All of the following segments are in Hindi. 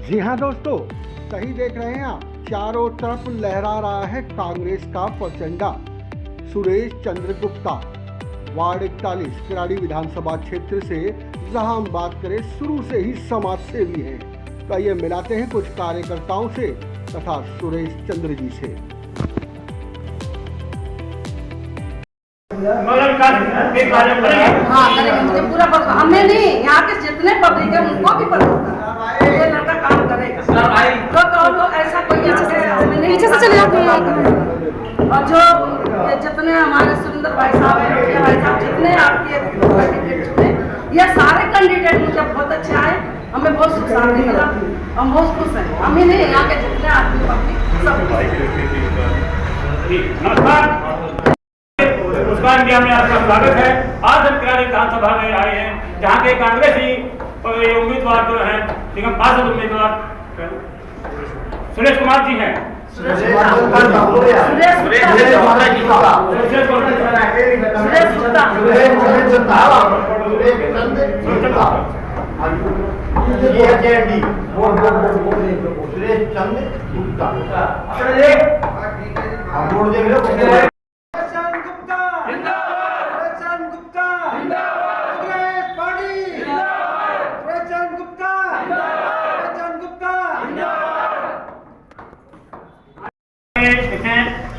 जी हाँ दोस्तों, सही देख रहे हैं आप। चारों तरफ लहरा रहा है कांग्रेस का परचंडा। सुरेश चंद्र गुप्ता, वार्ड 41 किराड़ी विधानसभा क्षेत्र से, जहां हम बात करें शुरू से ही समाज सेवी हैं। तो ये मिलाते हैं कुछ कार्यकर्ताओं से तथा सुरेश चंद्र जी से। हाँ करेंगे, मुझे पूरा पता। हमें नहीं, यहाँ के जितने पब्लिक है उनको भी पता है ये लड़का काम करेगा। तो ऐसा कोई पीछे से चले जाते हैं। और जो जितने हमारे सुरेंद्र भाई साहब है, रोटिया भाई साहब, जितने आपके कैंडिडेट थे, ये सारे कैंडिडेट मुझे बहुत अच्छे आए। हमें बहुत सुख शांति मिला, हम बहुत खुश हैं। हम ही नहीं, यहाँ के जितने आदमी पब्लिक सब। नमस्कार जी, हमें आपका स्वागत है। आज हम किराड़ी विधानसभा में आए हैं, जहाँ के कांग्रेसी उम्मीदवार जो हैं, निगम पार्षद उम्मीदवार सुरेश कुमार जी हैं।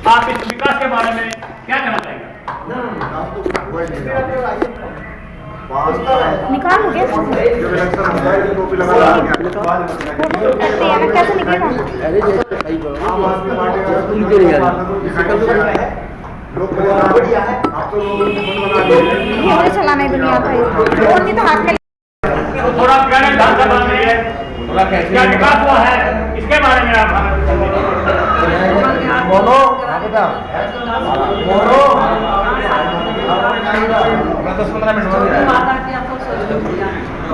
आप इस विकास के बारे में क्या कहना चाहेंगे? निकाल लोगे? कैसे निकलेगा? ये चलाना है दुनिया का, नहीं तो हाथ में थोड़ा विधानसभा में क्या विकास हुआ है, इसके बारे में आप बोलो।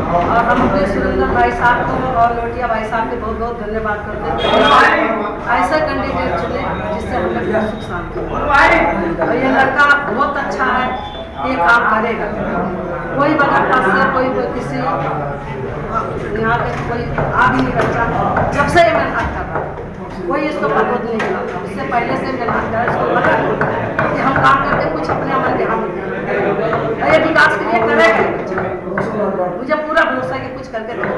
और हम अपने सुरेंद्र भाई साहब को और लोटिया भाई साहब के बहुत बहुत धन्यवाद करते हैं। ऐसा कैंडिडेट चुने जिससे हमें बहुत सुख शांति हो। और ये लड़का बहुत अच्छा है, ये काम करेगा। कोई बगैर पास से कोई किसी यहाँ के कोई आ भी नहीं बच्चा, जब से ये मेहनत कर रहा है कोई इसको प्रबोध नहीं मिला। इससे पहले से मेहनत कर इसको पता कि हम काम करके कुछ अपने हमारे यहाँ ये विकास के लिए करेगा। मुझे पूरा भरोसा है कि कुछ करके मैं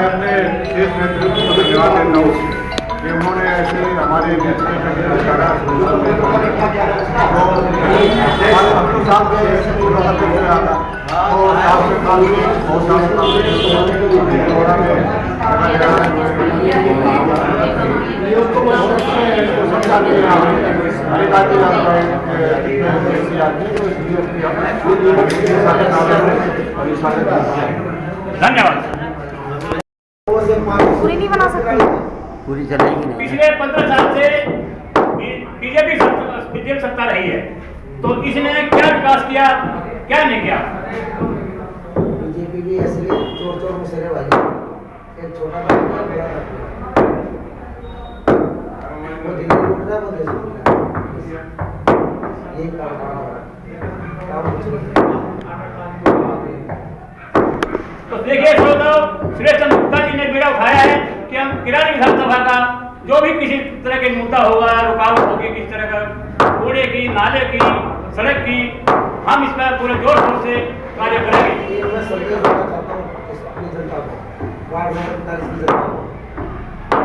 अपने देश नेतृत्व को धन्यवाद देता हूँ कि उन्होंने ऐसे हमारे बीच में धन्यवाद। पूरी नहीं बना सकती, पूरी चलेगी नहीं। पिछले 15 साल से बीजेपी सत्ता रही है, तो इसने क्या विकास किया, क्या नहीं किया? बीजेपी भी ऐसे चोर चोर मुसेरे वाली एक छोटा काम किया, बड़ा काम वो दिल्ली लूट रहा है, वो देश लूट रहा है। ये काम तो देखिए सुरेश चंद्र गुप्ता जी ने बीड़ा उठाया है कि हम किराड़ी विधानसभा का जो भी किसी तरह के मुद्दा होगा, रुकावट होगी, किस तरह का कूड़े की, नाले की, सड़क की, हम इस पर पूरे जोर शोर से कार्य करेंगे। मैं संदेश देना चाहता हूँ अपनी जनता को, वार्ड नंबर 45 की जनता को।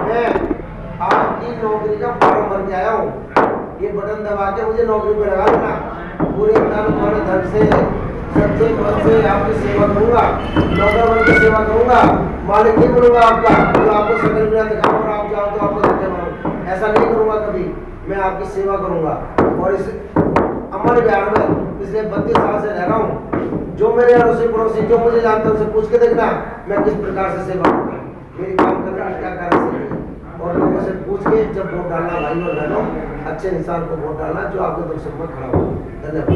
मैं आपकी नौकरी का फॉर्म भर के आया हूँ, ये बटन दबा के मुझे नौकरी पर लगा देना। पूरे धर्म से सच्चे मन से आपकी सेवा करूँगा, नौकर बन की सेवा करूँगा। मालिक नहीं बनूंगा आपका, तो आपको सकल मेरा दिखाऊँ और आप जाओ तो आपको धक्के मारूँ, ऐसा नहीं करूँगा कभी। मैं आपकी सेवा करूँगा। और इस हमारे बिहार में पिछले 32 साल से रह रहा हूँ। जो मेरे अड़ोसी पड़ोसी जो मुझे जानते हैं उनसे पूछ के देखना मैं किस प्रकार से सेवा करता हूँ, मेरी काम करने का क्या कारण से। और लोगों से पूछ के जब वोट डालना भाई और बहनों, अच्छे इंसान को वोट डालना जो आपके दुख सुख में खड़ा हो। धन्यवाद।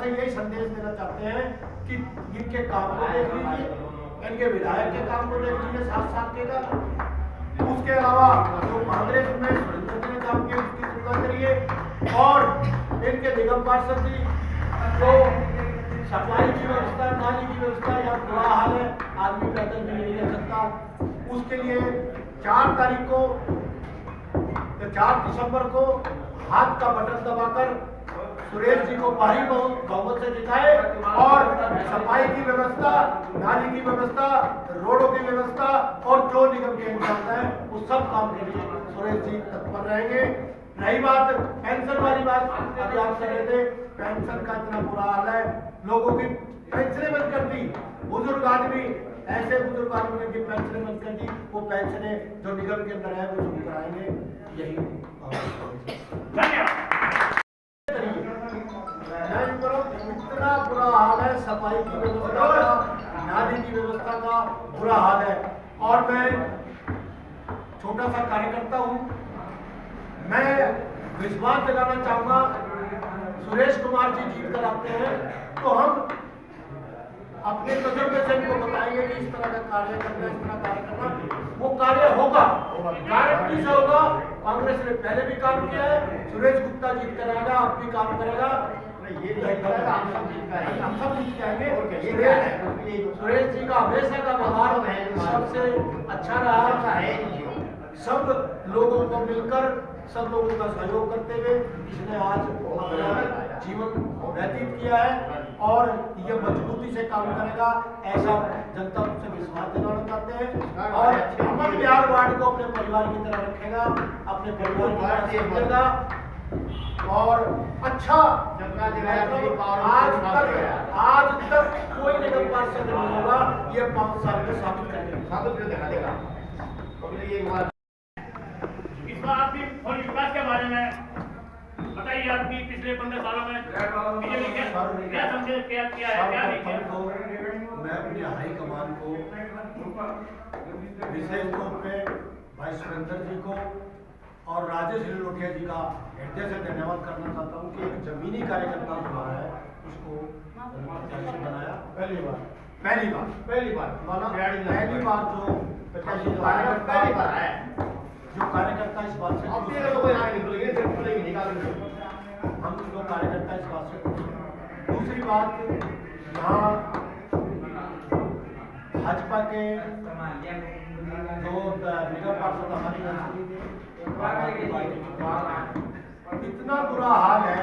यही संदेश देना चाहते हैं कि इनके काम को देख लीजिए, इनके विधायक के काम को देख लीजिए 7 साल के का। उसके अलावा जो कांग्रेस में सुरेंद्र जी ने काम किया उसकी तुलना करिए। और इनके निगम पार्षद जी जो सफाई की व्यवस्था, नाली की व्यवस्था या बुरा हाल है, आदमी पैदल भी नहीं रह सकता, उसके लिए 4 तारीख को 4 दिसंबर को हाथ का बटन दबाकर सुरेश जी को भारी बहुमत से जिताए और सफाई की व्यवस्था, नाली की व्यवस्था, रोडों की व्यवस्था और जो निगम के इंतजाम है उस सब काम के लिए सुरेश जी तत्पर रहेंगे। रही बात पेंशन वाली बात, अभी आप कह रहे थे पेंशन का इतना बुरा हाल है, लोगों की पेंशनें बंद कर दी, बुजुर्ग आदमी, ऐसे बुजुर्ग आदमी की पेंशनें बंद कर दी, वो पेंशनें जो निगम के अंदर है वो शुरू कराएंगे। यही धन्यवाद। इतना बुरा हाल है, सफाई की व्यवस्था का, नाली की व्यवस्था का बुरा हाल है। और मैं छोटा सा कार्यकर्ता हूँ, मैं विश्वास दिलाना चाहूंगा, सुरेश कुमार जी जीत कर आते हैं तो हम अपने तजुर्बे से इनको बताएंगे कि इस तरह का कार्य करना, इस तरह कार्य करना, वो कार्य होगा, गारंटी से होगा। कांग्रेस ने पहले भी काम किया है, सुरेश गुप्ता जीत कर आएगा, अब भी काम करेगा, हम सब जीत जाएंगे। सुरेश जी का हमेशा का व्यवहार सबसे अच्छा रहा है, सब लोगों को मिलकर, सब लोगों का सहयोग करते हुए इसने आज अपना जीवन व्यतीत किया है और ये मजबूती से काम करेगा, ऐसा जनता से विश्वास दिलाना चाहते हैं। और अमन बिहार वार्ड को अपने परिवार की तरह रखेगा, अपने परिवार की तरह समझेगा और अच्छा आज तक कोई निगम पार्षद नहीं होगा, ये 5 साल में साबित करेगा। इस बार आपकी थोड़ी विकास के बारे में बताइए, आपकी पिछले 15 सालों में बीजेपी क्या समझे, क्या किया है, क्या नहीं किया? मैं अपने हाईकमान को, विशेष तौर पे भाई सुरेंद्र जी को और राजेश लोटिया जी का हृदय से धन्यवाद करना चाहता हूँ कि एक जमीनी कार्यकर्ता जो है उसको प्रत्याशी बनाया। पहली बार जो कार्यकर्ता इस बात से हम जो कार्यकर्ता इस बात से। दूसरी बात, यहाँ भाजपा के जो निगम पार्षद हमारी इतना बुरा हाल है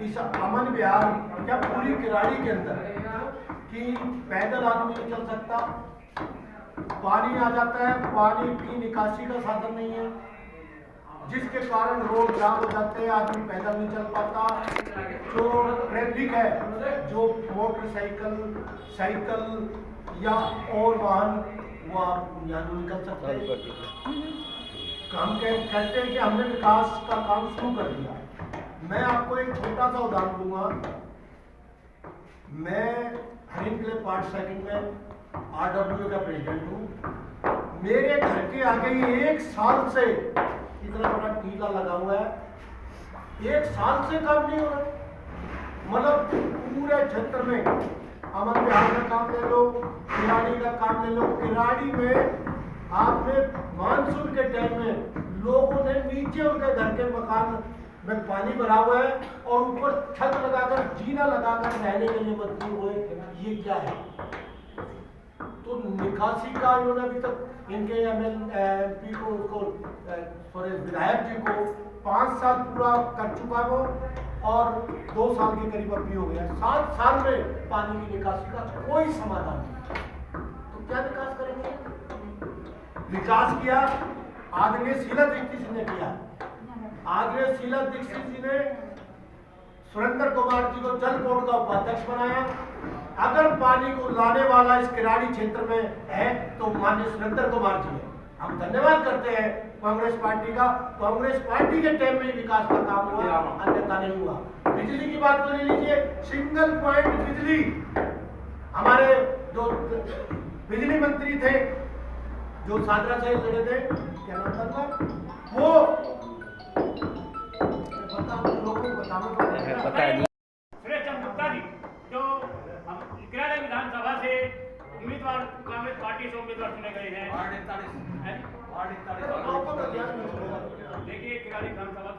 इस अमन बिहार क्या पूरी किराड़ी के अंदर कि पैदल आदमी नहीं चल सकता, पानी आ जाता है, पानी की निकासी का साधन नहीं है, जिसके कारण रोड जाम हो जाते हैं, आदमी पैदल नहीं चल पाता। जो ट्रैफिक है, जो मोटरसाइकिल, साइकिल या और वाहन, वो आप यहाँ नहीं निकल सकते। हम कहते हैं कि हमने विकास का काम शुरू कर दिया। मैं आपको एक छोटा सा उदाहरण दूंगा। मैं हरिंगले पार्ट सेकंड में RWA का प्रेसिडेंट हूँ। मेरे घर के आगे ही 1 साल से इतना बड़ा टीला लगा हुआ है, 1 साल से काम नहीं हो रहा। मतलब पूरे क्षेत्र में अमन बिहार का काम ले लो, किराड़ी का काम ले लो। किराड़ी में आपने मानसून के टाइम में लोगों ने नीचे उनके घर के मकान में पानी भरा हुआ है और ऊपर छत लगाकर, जीना लगाकर रहने के लिए मजबूर हुए। ये क्या है? तो निकासी का इन्होंने अभी तक इनके MP को, उसको विधायक जी को 5 साल पूरा कर चुका वो और 2 साल के करीब अभी हो गया। 7 साल में पानी की निकासी का कोई समाधान नहीं। तो क्या विकास करेंगे? विकास किया आदरणीय शीला दीक्षित जी ने किया। आदरणीय शीला दीक्षित जी ने सुरेंद्र कुमार जी को जल बोर्ड का उपाध्यक्ष बनाया। अगर पानी को लाने वाला इस किराड़ी क्षेत्र में है तो माननीय सुरेंद्र कुमार जी है। हम धन्यवाद करते हैं कांग्रेस पार्टी का। कांग्रेस पार्टी के टाइम में विकास का काम हुआ, अन्यथा नहीं हुआ। बिजली की बात तो ले लीजिए, सिंगल पॉइंट बिजली। हमारे जो बिजली मंत्री थे, जो सादरा से लड़े थे, क्या नाम था वो, लोगों को बताना। सुरेश चंद्र गुप्ता जी जो किराड़ी विधानसभा से उम्मीदवार, कांग्रेस पार्टी से उम्मीदवार चुने गए हैं। देखिए किराड़ी विधानसभा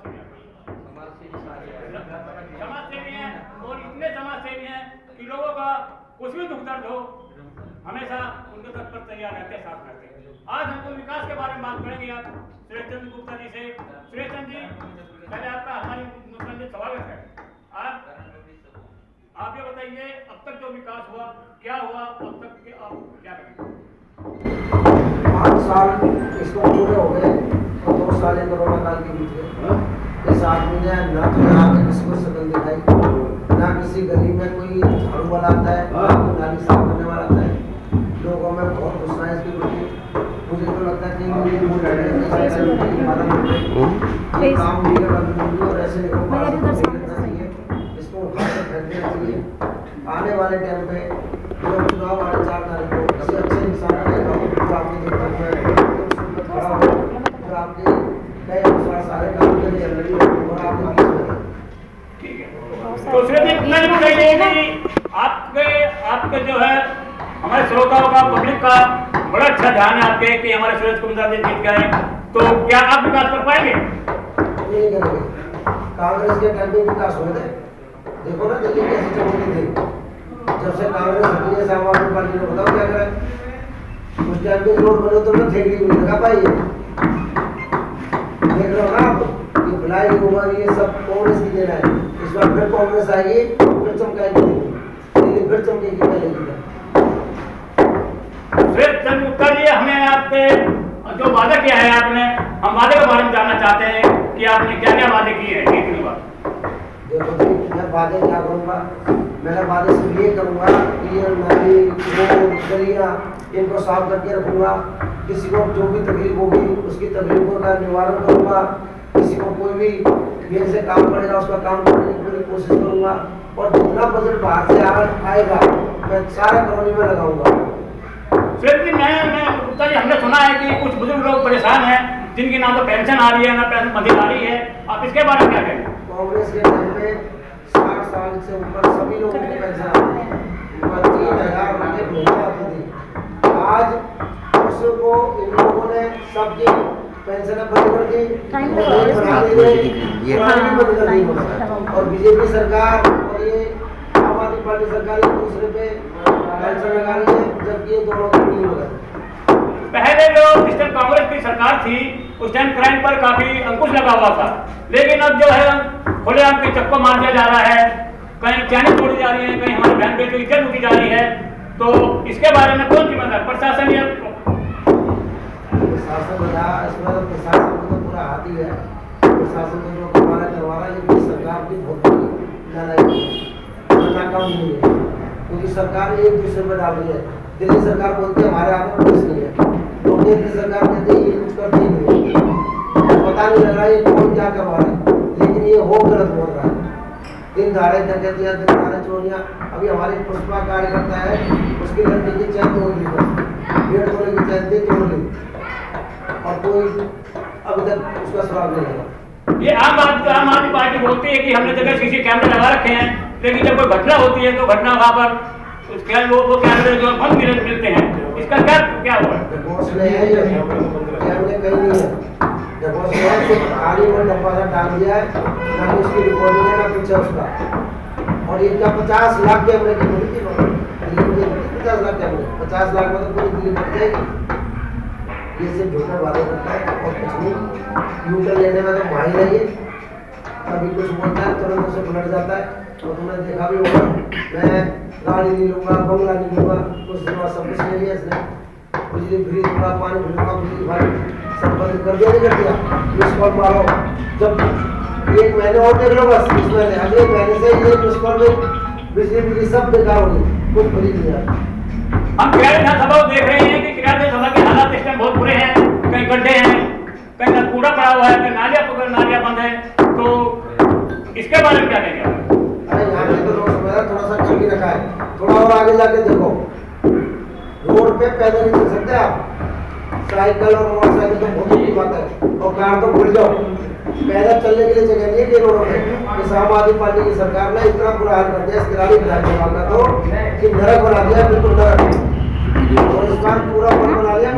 कुछ भी दुख दर्द हो हमेशा उनके तत्पर तैयार रहते हैं, साथ रहते हैं। आज हमको विकास के बारे में बात करेंगे आप सुरेश चंद्र गुप्ता जी से। सुरेश चंद्र जी, पहले आपका हमारी मुस्लिम में स्वागत है। आप ये बताइए, अब तक जो विकास हुआ क्या हुआ, अब तक के आप क्या करेंगे? 5 साल इसको पूरे हो गए और 2 साल कोरोना काल के बीच में इस आदमी ने ना तो यहाँ पे किसी को शकल दिखाई, ना किसी गली में कोई झाड़ू वाला आता है, ना कोई नाली साफ करने वाला आता है। लोगों में बहुत गुस्सा है इसके प्रति। मुझे तो लगता है कि ये काम नहीं करना और ऐसे इसको उठा कर फेंक देना चाहिए। आने वाले टाइम पे जो चुनाव वाले 4 तारीख को किसी अच्छे इंसान जो आपके खड़ा हो, जो आपके कई अनुसार सारे काम के लिए लड़ी और आपके बीच में। ठीक है, तो सुरेश जी इतना भी कहिए कि आपके जो है हमारे श्रोताओं का, पब्लिक का बड़ा अच्छा ध्यान है आपके कि हमारे सुरेश कुमार जी जीत गए, तो क्या आप विकास कर पाएंगे? नहीं करेंगे। कांग्रेस के टाइम में विकास हुए थे, देखो ना दिल्ली कैसी चमकी थी। जब से कांग्रेस हटी है, आम आदमी पार्टी ने बताओ क्या करा। उस टाइम पे रोड बने तो ठेकड़ी भी लगा पाई है। देख रहे हो ना आप, ये भिलाई उमर ये सब कांग्रेस की देना है। इस बार फिर कांग्रेस आएगी, फिर चमकाएगी दिल्ली, फिर चमकेगी पहले। सुरेश चंद्र गुप्ता जी, हमें आपके जो वादा किया है आपने, हम वादे के बारे में जानना चाहते हैं कि आपने क्या क्या वादे किए हैं जीतने बाद। देखो जी, मैं वादे क्या करूँगा, मैंने वादे सिर्फ ये करूँगा कि ये नाली रोड गलियाँ इनको साफ करके रखूँगा। किसी को जो भी तकलीफ होगी उसकी तकलीफों का निवारण करूँगा। किसी को कोई भी मेरे से काम पड़ेगा उसका काम करने की पूरी कोशिश करूँगा। और जितना बजट बाहर से आएगा मैं सारा कॉलोनी में लगाऊंगा। सुरेश जी, गुप्ता जी, हमने सुना है कि कुछ बुजुर्ग लोग परेशान हैं जिनकी ना तो पेंशन आ रही है ना पेंशन मदद आ रही है, आप इसके बारे में क्या कहेंगे? कांग्रेस के टाइम में 60 साल से ऊपर सभी लोगों की पेंशन आती है, 3,000 रुपये महीने आती थी। आज वर्षों को इन लोगों ने सबकी पेंशन बंद कर दी, और बीजेपी सरकार और ये आम आदमी पार्टी सरकार एक दूसरे पे पेंशन लगा रही है, जबकि ये दोनों की नहीं होगा। पहले जो जिस टाइम कांग्रेस की सरकार थी उस टाइम क्राइम पर काफी अंकुश लगा हुआ था, लेकिन अब जो है खुलेआम के चक्कर मार दिया जा रहा है, कहीं चैनल तोड़ी जा रही है, कहीं हमारे बहन बेटियों की इज्जत लूटी जा रही है, तो इसके बारे में कौन जिम्मेदार, प्रशासन या प्रशासन? इसमें प्रशासन को तो पूरा हाथ ही है। प्रशासन को जो करवा रहा है ये सरकार की बहुत बड़ी नाकाम नहीं है, क्योंकि सरकार एक दूसरे में डाल रही है। दिल्ली सरकार बोलती है हमारे हाथ में पुलिस नहीं है, तो केंद्र सरकार कहती है ये कुछ करती नहीं है। पता नहीं लग रहा है ये कौन क्या करवा रहा है, लेकिन ये हो गलत बोल रहा है। दिन दहाड़े डकैतियां, दिन दहाड़े चोरियां। अभी हमारे पुष्पा कार्यकर्ता है, उसकी लड़की की चैन तोड़ ली, 1.5 तोले की चैन थी, तोड़ ली, और कोई अभी तक उसका सुराग नहीं लगा। ये आम आदमी पार्टी बोलती है कि हमने जगह सीसी कैमरे लगा रखे हैं, लेकिन जब कोई घटना होती है तो घटना वहाँ पर वो कैमरे जो बंद मिलते हैं, इसका क्या हुआ? कैमरे कहीं नहीं है, खाली वो डब्बा डाल दिया है, ना उसकी रिकॉर्डिंग है ना कुछ है उसका। और ये क्या 50 लाख कैमरे की बोली थी, 50 लाख कैमरे, 50 लाख में तो पूरी दिल्ली बच जाएगी। ये सिर्फ झूठे वादे करता है और कुछ नहीं। यूटर लेने में तो माहिर है ये, कभी कुछ बोलता है तुरंत उसे पलट जाता है। तो तुमने देखा भी होगा, मैं गाड़ी नहीं लूँगा, बंगला नहीं लूँगा, कुछ दिन बाद सब कुछ ले लिया इसने। बिजली फ्री दूंगा, पानी फ्री दूंगा, बिजली भाई सब बंद कर दिया, नहीं कर दिया। मिस कॉल मारो, जब 1 महीने और देख लो बस, इस महीने अगले महीने से ये मिस कॉल में बिजली सब बेकार होगी, कुछ फ्री नहीं है। हम किराया विधानसभा देख रहे हैं कि किराया विधानसभा के हालात इस टाइम बहुत बुरे हैं, कहीं गड्ढे हैं, कहीं कूड़ा पड़ा हुआ है, कहीं नालियाँ बंद है, तो इसके बारे में क्या कहेंगे? अरे यहाँ पे तो लोग समझ थोड़ा सा कम ही रखा है, थोड़ा और आगे जाके देखो, रोड पे पैदल नहीं चल सकते आप, साइकिल और मोटरसाइकिल तो बहुत बड़ी बात है, और कार तो भूल जाओ। पैदल चलने के लिए जगह नहीं है रोड पे। इस आम आदमी पार्टी की सरकार ने इतना बुरा हाल कर दिया इस किराड़ी विधानसभा का तो कि नरक बना दिया, बिल्कुल नरक। और इस बार पूरा बना लिया,